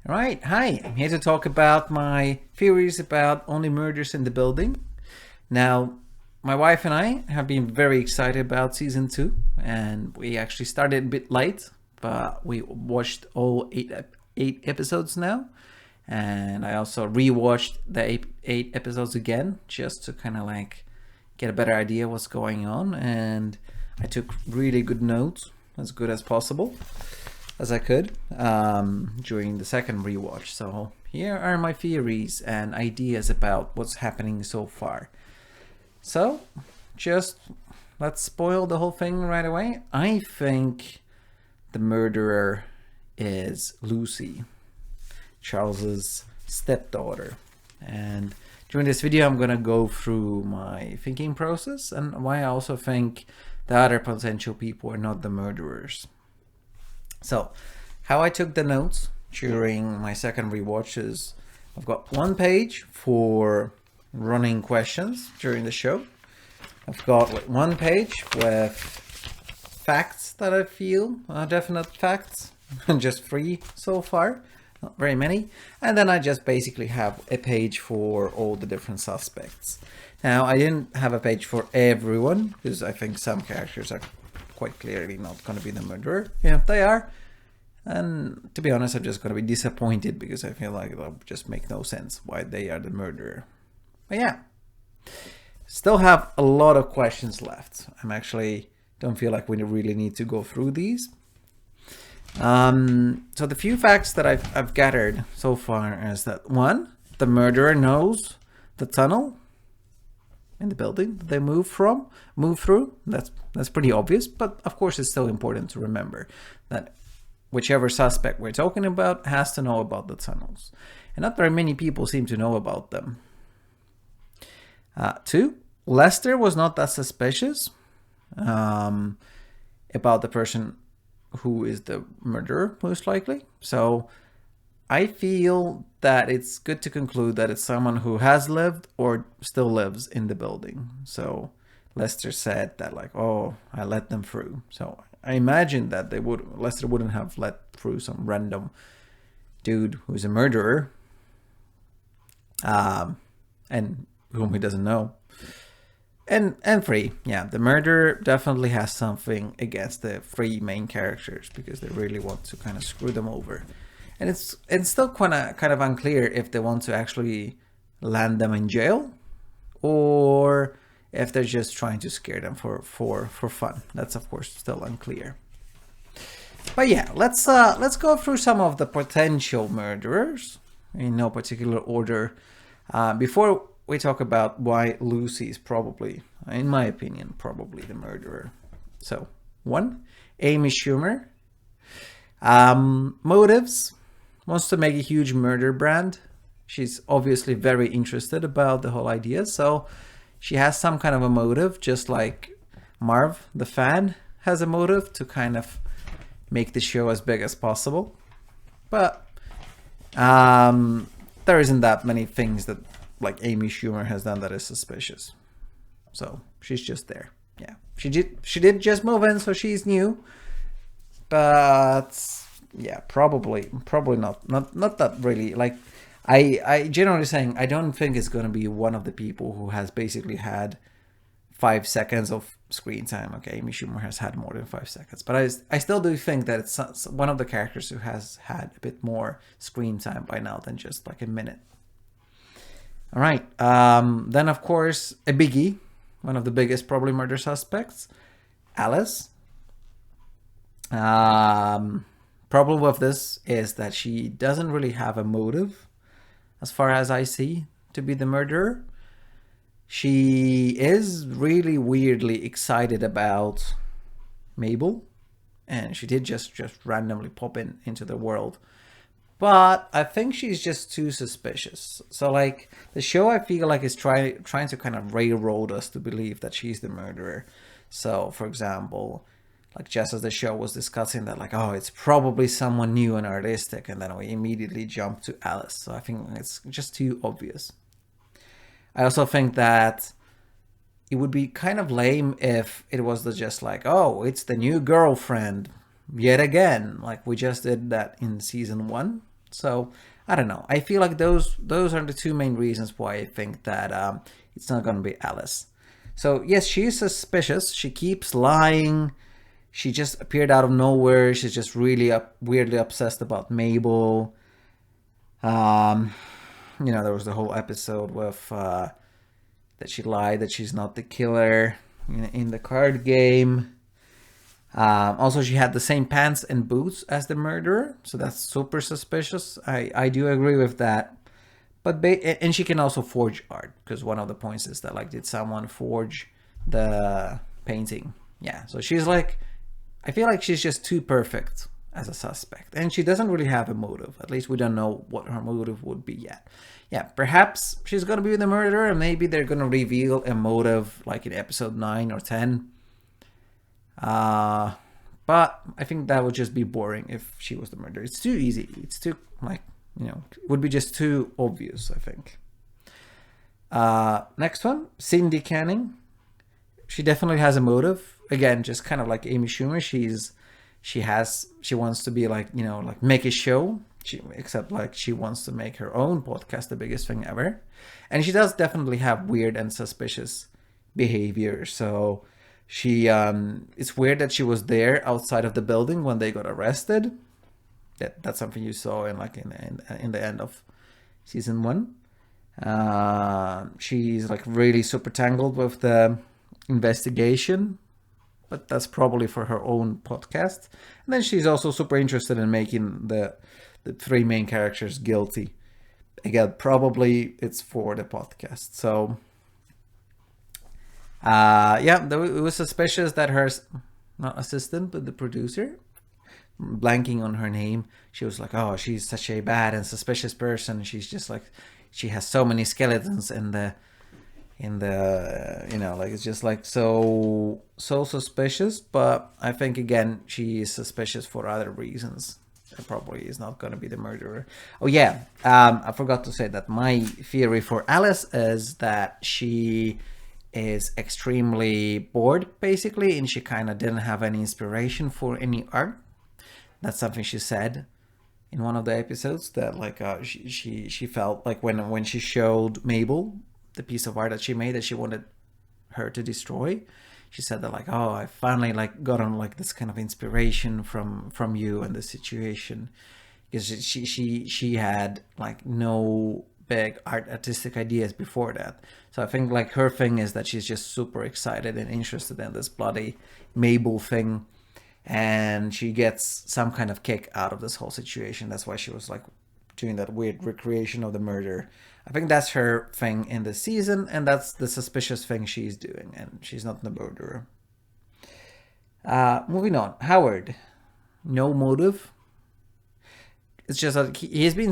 All right, hi. I'm here to talk about my theories about only murders in the building. Now, my wife and I have been very excited about season 2, and we actually started a bit late, but we watched all eight episodes now. And I also rewatched the eight episodes again just to kind of like get a better idea what's going on. And I took really good notes, as good as possible as I could during the second rewatch. So here are my theories and ideas about what's happening so far. So just let's spoil the whole thing right away. I think the murderer is Lucy, Charles's stepdaughter. And during this video, I'm gonna go through my thinking process and why I also think the other potential people are not the murderers. So, how I took the notes during my second rewatch is I've got one page for running questions during the show. I've got like one page with facts that I feel are definite facts, just 3 so far, not very many. And then I just basically have a page for all the different suspects. Now, I didn't have a page for everyone because I think some characters are quite clearly not going to be the murderer. Yeah, they are. And to be honest, I'm just going to be disappointed because I feel like it'll just make no sense why they are the murderer. But yeah, still have a lot of questions left. I'm actually don't feel like we really need to go through these. So the few facts that I've gathered so far is that 1, the murderer knows the tunnel in the building that they move through. That's pretty obvious, but of course it's still important to remember that whichever suspect we're talking about has to know about the tunnels, and not very many people seem to know about them. 2, Lester was not that suspicious about the person who is the murderer, most likely. So I feel that it's good to conclude that it's someone who has lived or still lives in the building. So Lester said that like, oh, I let them through. So I imagine that Lester wouldn't have let through some random dude who's a murderer, and whom he doesn't know. And 3, yeah, the murderer definitely has something against the 3 main characters because they really want to kind of screw them over. And it's still kind of unclear if they want to actually land them in jail or if they're just trying to scare them for fun. That's of course still unclear. But yeah, let's go through some of the potential murderers in no particular order before we talk about why Lucy is probably, in my opinion, probably the murderer. So 1, Amy Schumer. Motives. Wants to make a huge murder brand. She's obviously very interested about the whole idea, so she has some kind of a motive, just like Marv, the fan, has a motive to kind of make the show as big as possible. But there isn't that many things that like Amy Schumer has done that is suspicious. So she's just there. Yeah, she did just move in, so she's new. But yeah, probably not that really. Like I generally saying I don't think it's going to be one of the people who has basically had 5 seconds of screen time. Okay, Amy Schumer has had more than 5 seconds, but I still do think that it's one of the characters who has had a bit more screen time by now than just like a minute. All right, then of course a biggie, one of the biggest probably murder suspects, Alice. Problem with this is that she doesn't really have a motive, as far as I see, to be the murderer. She is really weirdly excited about Mabel, and she did just randomly pop into the world. But I think she's just too suspicious. So like the show, I feel like is trying to kind of railroad us to believe that she's the murderer. So for example, like just as the show was discussing that, like, oh, it's probably someone new and artistic, and then we immediately jump to Alice. So I think it's just too obvious. I also think that it would be kind of lame if it was just like, oh, it's the new girlfriend yet again, like we just did that in season 1. So I don't know. I feel like those are the two main reasons why I think that it's not gonna be Alice. So yes, she's suspicious. She keeps lying. She just appeared out of nowhere. She's just really weirdly obsessed about Mabel. Um, there was the whole episode with that she lied that she's not the killer in the card game. Also, she had the same pants and boots as the murderer, so that's super suspicious. I do agree with that. But and she can also forge art, because one of the points is that, like, did someone forge the painting? Yeah, so she's like, I feel like she's just too perfect as a suspect, and she doesn't really have a motive. At least we don't know what her motive would be yet. Yeah, perhaps she's gonna be the murderer, and maybe they're gonna reveal a motive like in episode 9 or 10. But I think that would just be boring if she was the murderer. It's too easy. It's too, like, it would be just too obvious, I think. Next one, Cindy Canning. She definitely has a motive. Again, just kind of like Amy Schumer. She wants to be like, like make a show. Except like she wants to make her own podcast the biggest thing ever. And she does definitely have weird and suspicious behavior. So it's weird that she was there outside of the building when they got arrested. That's something you saw in the end of season 1. She's like really super tangled with the investigation, but that's probably for her own podcast. And then she's also super interested in making the 3 main characters guilty. Again, probably it's for the podcast. So it was suspicious that her, not assistant, but the producer, blanking on her name, she was like, oh, she's such a bad and suspicious person. She's just like, she has so many skeletons in the like, it's just like so suspicious. But I think, again, she is suspicious for other reasons. Probably is not going to be the murderer. Oh yeah, I forgot to say that my theory for Alice is that she is extremely bored, basically, and she kind of didn't have any inspiration for any art. That's something she said in one of the episodes, that like she felt like when she showed Mabel the piece of art that she made that she wanted her to destroy. She said that, like, oh, I finally like got on like this kind of inspiration from you and the situation, because she had like no big artistic ideas before that. So I think like her thing is that she's just super excited and interested in this bloody Mabel thing, and she gets some kind of kick out of this whole situation. That's why she was like doing that weird recreation of the murder. I think that's her thing in the season, and that's the suspicious thing she's doing, and she's not the murderer. Moving on, Howard, no motive. It's just that he's been,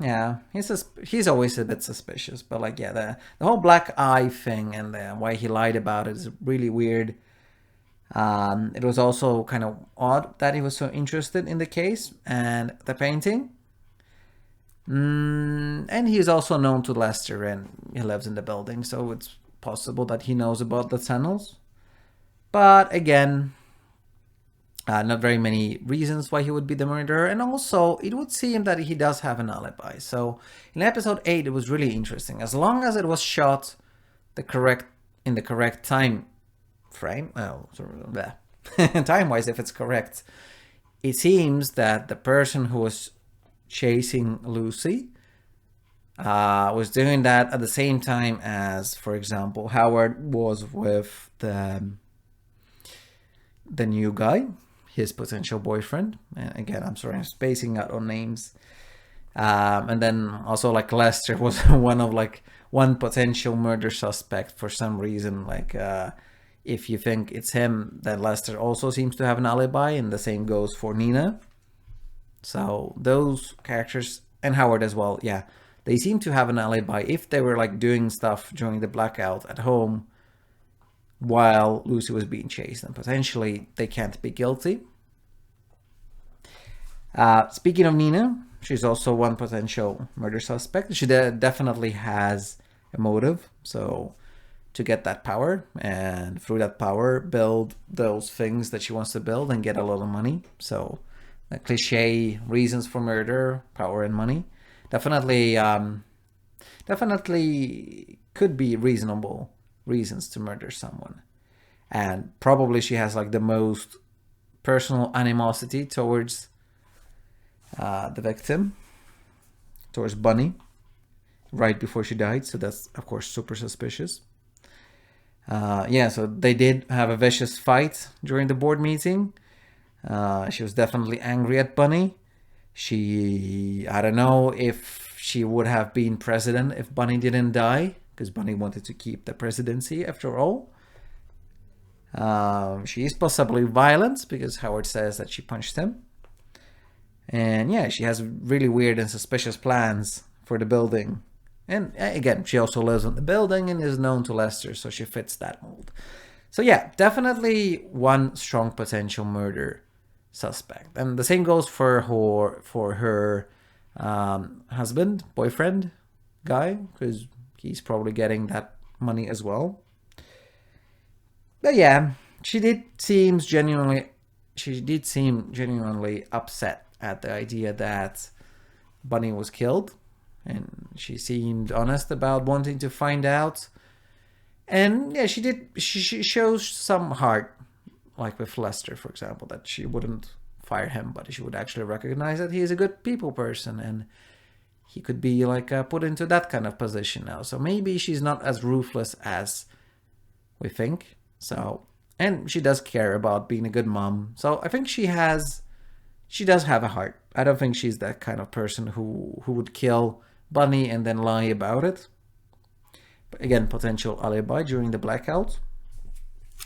yeah, he's always a bit suspicious, but like, yeah, the whole black eye thing and why he lied about it is really weird. It was also kind of odd that he was so interested in the case and the painting. And he's also known to Lester, and he lives in the building, so it's possible that he knows about the tunnels. But again, not very many reasons why he would be the murderer, and also it would seem that he does have an alibi. So in episode 8, it was really interesting. As long as it was shot in the correct time frame, time-wise, if it's correct, it seems that the person who was chasing Lucy was doing that at the same time as, for example, Howard was with the new guy, his potential boyfriend. And again, I'm sorry, I'm spacing out on names. And then also like Lester was one potential murder suspect for some reason. Like if you think it's him, then Lester also seems to have an alibi, and the same goes for Nina. So those characters, and Howard as well, yeah, they seem to have an alibi if they were like doing stuff during the blackout at home while Lucy was being chased, and potentially they can't be guilty. Speaking of Nina, she's also one potential murder suspect. She definitely has a motive, so to get that power, and through that power build those things that she wants to build and get a lot of money. So the cliche reasons for murder, power and money. Definitely, definitely could be reasonable reasons to murder someone. And probably she has like the most personal animosity towards the victim, towards Bunny, right before she died. So that's, of course, super suspicious. Yeah, so they did have a vicious fight during the board meeting. She was definitely angry at Bunny. I don't know if she would have been president if Bunny didn't die, because Bunny wanted to keep the presidency after all. She is possibly violent because Howard says that she punched him. And yeah, she has really weird and suspicious plans for the building. And again, she also lives in the building and is known to Lester, so she fits that mold. So yeah, definitely one strong potential murder suspect. And the same goes for her husband, boyfriend guy, because he's probably getting that money as well. But yeah, she did seem genuinely upset at the idea that Bunny was killed, and she seemed honest about wanting to find out. And yeah, she shows some heart, like with Lester, for example, that she wouldn't fire him, but she would actually recognize that he is a good people person and he could be like put into that kind of position now. So maybe she's not as ruthless as we think. So, and she does care about being a good mom. So I think she does have a heart. I don't think she's that kind of person who would kill Bunny and then lie about it. But again, potential alibi during the blackout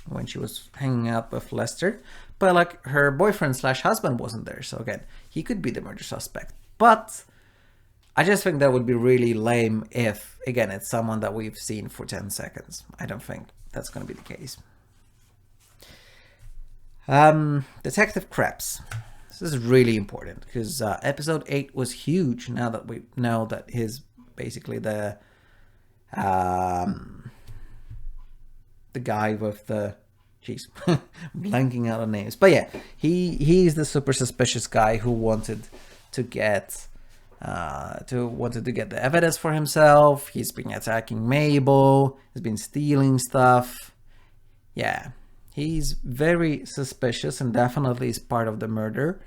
when she was hanging out with Lester. But like her boyfriend / husband wasn't there. So again, he could be the murder suspect. But I just think that would be really lame if, again, it's someone that we've seen for 10 seconds. I don't think that's going to be the case. Detective Kreps. This is really important because episode 8 was huge now that we know that he's basically the guy with the... Jeez, blanking out on names. But yeah, he's the super suspicious guy who wanted to get the evidence for himself. He's been attacking Mabel. He's been stealing stuff. Yeah, he's very suspicious and definitely is part of the murder.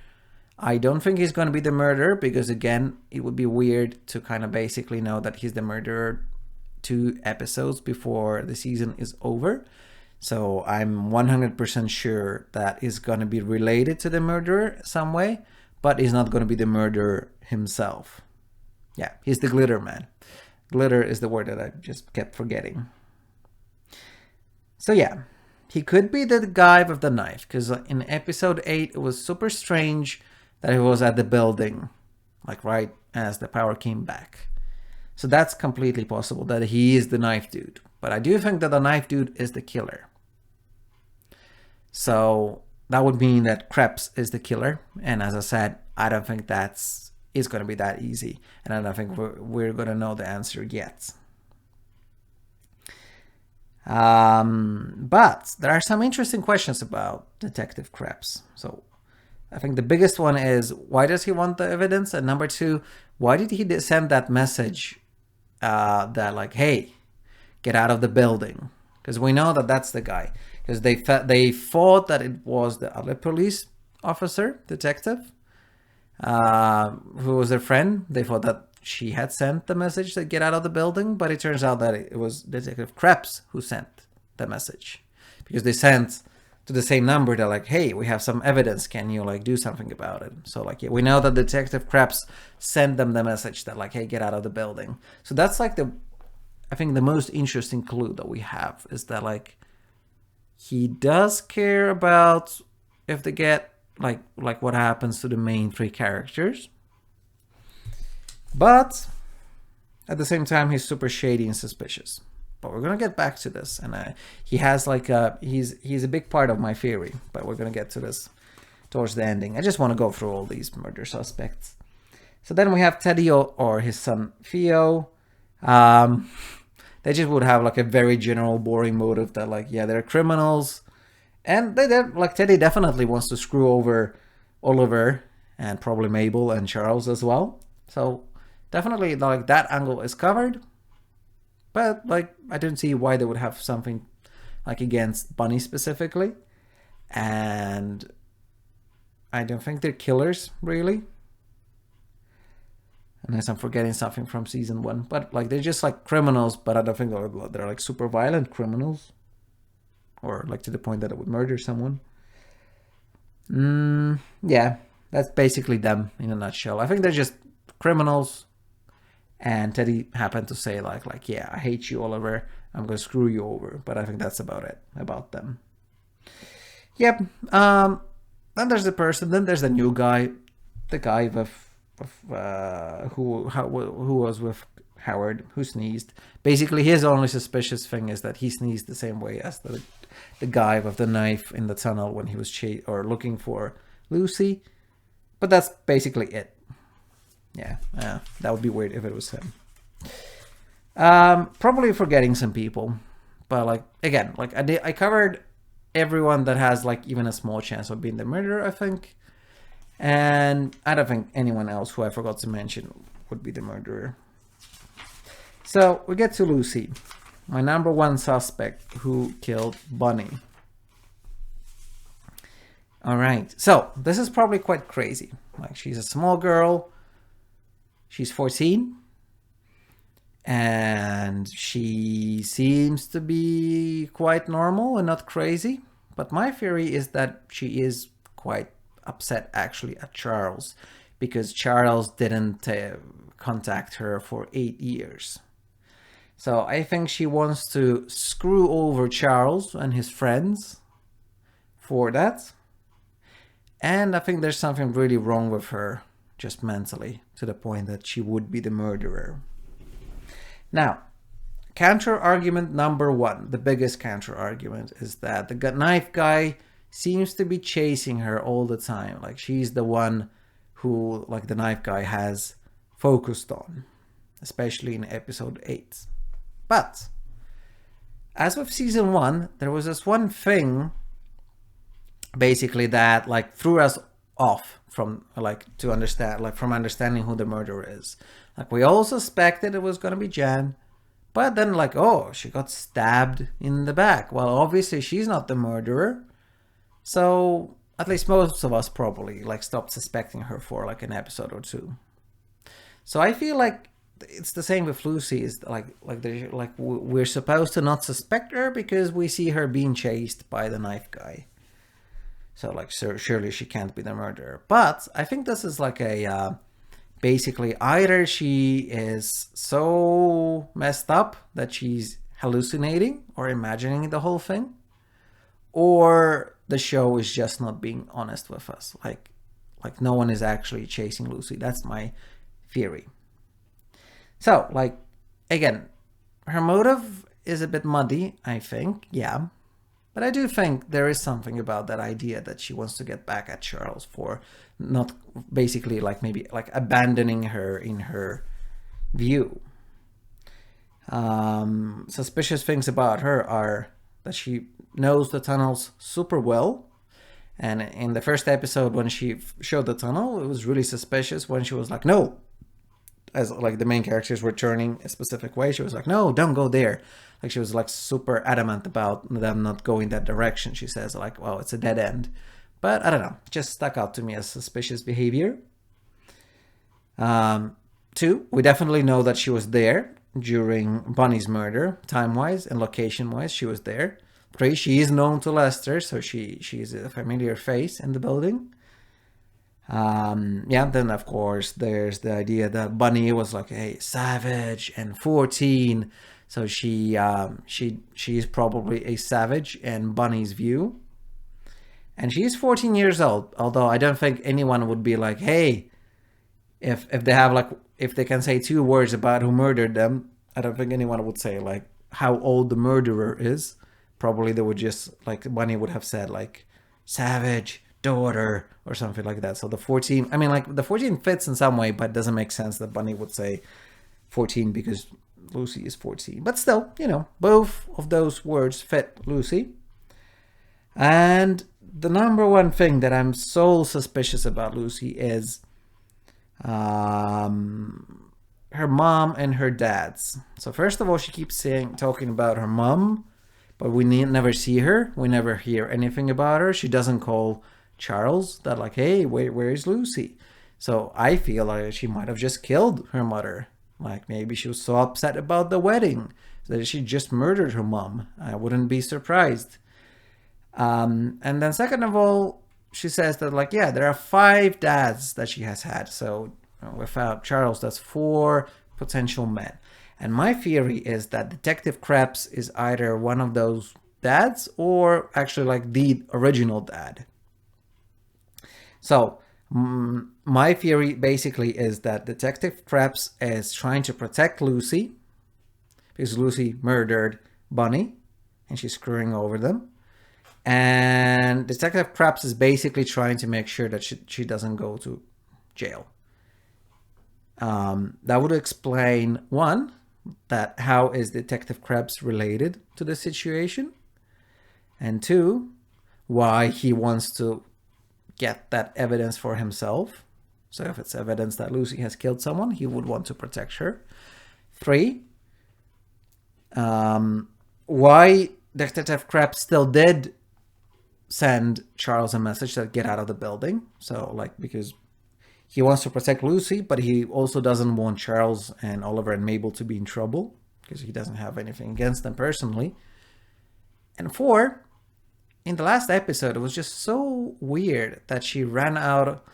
I don't think he's going to be the murderer because, again, it would be weird to kind of basically know that he's the murderer 2 episodes before the season is over. So I'm 100% sure that is going to be related to the murderer some way, but he's not going to be the murderer himself. Yeah, he's the glitter man. Glitter is the word that I just kept forgetting. So yeah, he could be the guy with the knife, because in episode 8 it was super strange that he was at the building, like right as the power came back. So that's completely possible that he is the knife dude. But I do think that the knife dude is the killer. So that would mean that Kreps is the killer. And as I said, I don't think it's going to be that easy. And I don't think we're going to know the answer yet. But there are some interesting questions about Detective Kreps. So I think the biggest one is, why does he want the evidence? And number 2, why did he send that message that like, hey, get out of the building? Because we know that that's the guy. Because they thought that it was the other police officer, detective, who was their friend. They thought that she had sent the message to get out of the building, but it turns out that it was Detective Kreps who sent the message. Because they sent to the same number, they're like, hey, we have some evidence, can you like do something about it? So like, yeah, we know that Detective Kreps sent them the message that like, hey, get out of the building. So that's like I think the most interesting clue that we have is that like, he does care about if they get like what happens to the main 3 characters. But at the same time, he's super shady and suspicious. But we're gonna get back to this, and he has like he's a big part of my theory. But we're gonna get to this towards the ending. I just want to go through all these murder suspects. So then we have Teddy or his son Theo. They just would have like a very general boring motive that like, yeah, they're criminals, and they're like, Teddy definitely wants to screw over Oliver and probably Mabel and Charles as well. So definitely like that angle is covered, but like I don't see why they would have something like against Bunny specifically, and I don't think they're killers really, unless I'm forgetting something from season 1. But like they're just like criminals, but I don't think they're like super violent criminals, or like to the point that it would murder someone. Yeah, that's basically them in a nutshell. I think they're just criminals, and Teddy happened to say like yeah, I hate you, Oliver, I'm gonna screw you over. But I think that's about it about them. Yep. Then there's the person. Then there's the new guy, the guy who was with Howard, who sneezed. Basically, his only suspicious thing is that he sneezed the same way as the guy with the knife in the tunnel when he was looking for Lucy. But that's basically it. Yeah, that would be weird if it was him. Probably forgetting some people, but like again, like I covered everyone that has like even a small chance of being the murderer, I think. And I don't think anyone else who I forgot to mention would be the murderer. So we get to Lucy, my number 1 suspect who killed Bunny. All right, so this is probably quite crazy. Like, she's a small girl, she's 14, and she seems to be quite normal and not crazy. But my theory is that she is quite upset actually at Charles, because Charles didn't contact her for 8 years. So I think she wants to screw over Charles and his friends for that. And I think there's something really wrong with her, just mentally, to the point that she would be the murderer. Now, counter argument number 1, the biggest counter argument, is that the knife guy seems to be chasing her all the time. Like, she's the one who, like, the knife guy has focused on, especially in episode 8. But as with season 1, there was this one thing basically that like threw us off from like to understand, like from understanding who the murderer is. Like, we all suspected it was going to be Jan, but then like, oh, she got stabbed in the back. Well, obviously she's not the murderer. So at least most of us probably like stopped suspecting her for like an episode or 2. So I feel like it's the same with Lucy. Is like we're supposed to not suspect her because we see her being chased by the knife guy. So like, surely she can't be the murderer. But I think this is like a basically either she is so messed up that she's hallucinating or imagining the whole thing, or the show is just not being honest with us. Like no one is actually chasing Lucy. That's my theory. So, like, again, her motive is a bit muddy, I think, yeah. But I do think there is something about that idea that she wants to get back at Charles for not basically, like, maybe, like, abandoning her in her view. Suspicious things about her are that she knows the tunnels super well. And in the first episode, when she showed the tunnel, it was really suspicious when she was like, no. As like the main characters were turning a specific way, she was like, no, don't go there. Like, she was like super adamant about them not going that direction. She says like, well, it's a dead end. But I don't know, it just stuck out to me as suspicious behavior. 2, we definitely know that she was there during Bunny's murder, time-wise and location-wise. She was there. 3, she is known to Lester, so she's a familiar face in the building. Yeah, then of course there's the idea that Bunny was like a savage and 14, so she is probably a savage in Bunny's view, and she's 14 years old. Although I don't think anyone would be like, hey, if they have like, if they can say 2 words about who murdered them, I don't think anyone would say like how old the murderer is. Probably they would just, like, Bunny would have said like savage daughter or something like that. So the 14, I mean, like, the 14 fits in some way, but it doesn't make sense that Bunny would say 14 because Lucy is 14. But still, you know, both of those words fit Lucy. And the number one thing that I'm so suspicious about Lucy is her mom and her dad's. So first of all, she keeps talking about her mom, but we never see her. We never hear anything about her. She doesn't call Charles that like, hey, where is Lucy? So I feel like she might have just killed her mother. Like maybe she was so upset about the wedding that she just murdered her mom. I wouldn't be surprised. And then second of all, she says that like, yeah, there are 5 dads that she has had. So without Charles, that's 4 potential men. And my theory is that Detective Kreps is either one of those dads or actually like the original dad. So my theory basically is that Detective Kreps is trying to protect Lucy because Lucy murdered Bunny and she's screwing over them. And Detective Kreps is basically trying to make sure that she doesn't go to jail. That would explain, one, that how is Detective Kreps related to the situation? And 2, why he wants to get that evidence for himself. So if it's evidence that Lucy has killed someone, he would want to protect her. 3, why Detective Kreps still did send Charles a message that get out of the building. So like, because he wants to protect Lucy, but he also doesn't want Charles and Oliver and Mabel to be in trouble because he doesn't have anything against them personally. And 4, in the last episode, it was just so weird that she ran out,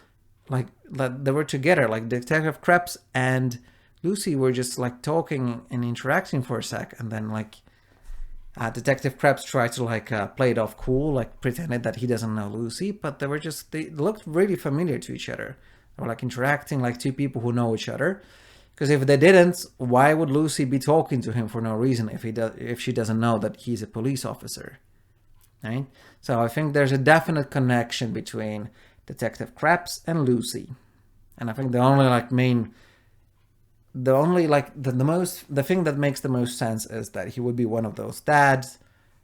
like they were together, like Detective Kreps and Lucy were just like talking and interacting for a sec, and then like Detective Kreps tried to like play it off cool, like pretended that he doesn't know Lucy, but they looked really familiar to each other. They were like interacting like 2 people who know each other. Because if they didn't, why would Lucy be talking to him for no reason if she doesn't know that he's a police officer? Right? So I think there's a definite connection between Detective Kreps and Lucy. And I think the thing that makes the most sense is that he would be one of those dads,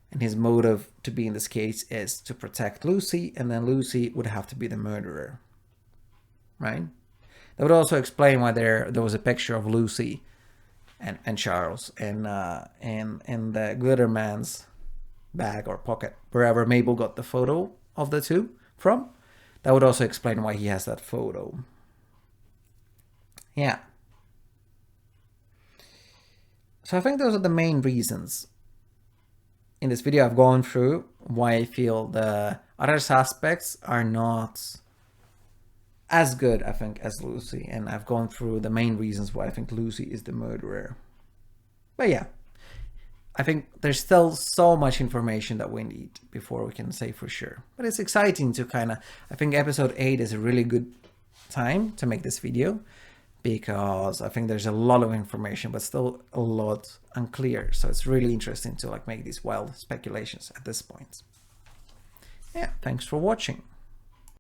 and his motive to be in this case is to protect Lucy, and then Lucy would have to be the murderer. Right? That would also explain why there was a picture of Lucy and Charles in the glitter man's bag or pocket, wherever Mabel got the photo of the 2 from. That would also explain why he has that photo. Yeah. So I think those are the main reasons. In this video, I've gone through why I feel the other suspects are not as good, I think, as Lucy. And I've gone through the main reasons why I think Lucy is the murderer. But yeah, I think there's still so much information that we need before we can say for sure. But it's exciting to I think episode 8 is a really good time to make this video, because I think there's a lot of information, but still a lot unclear. So it's really interesting to like make these wild speculations at this point. Yeah, thanks for watching.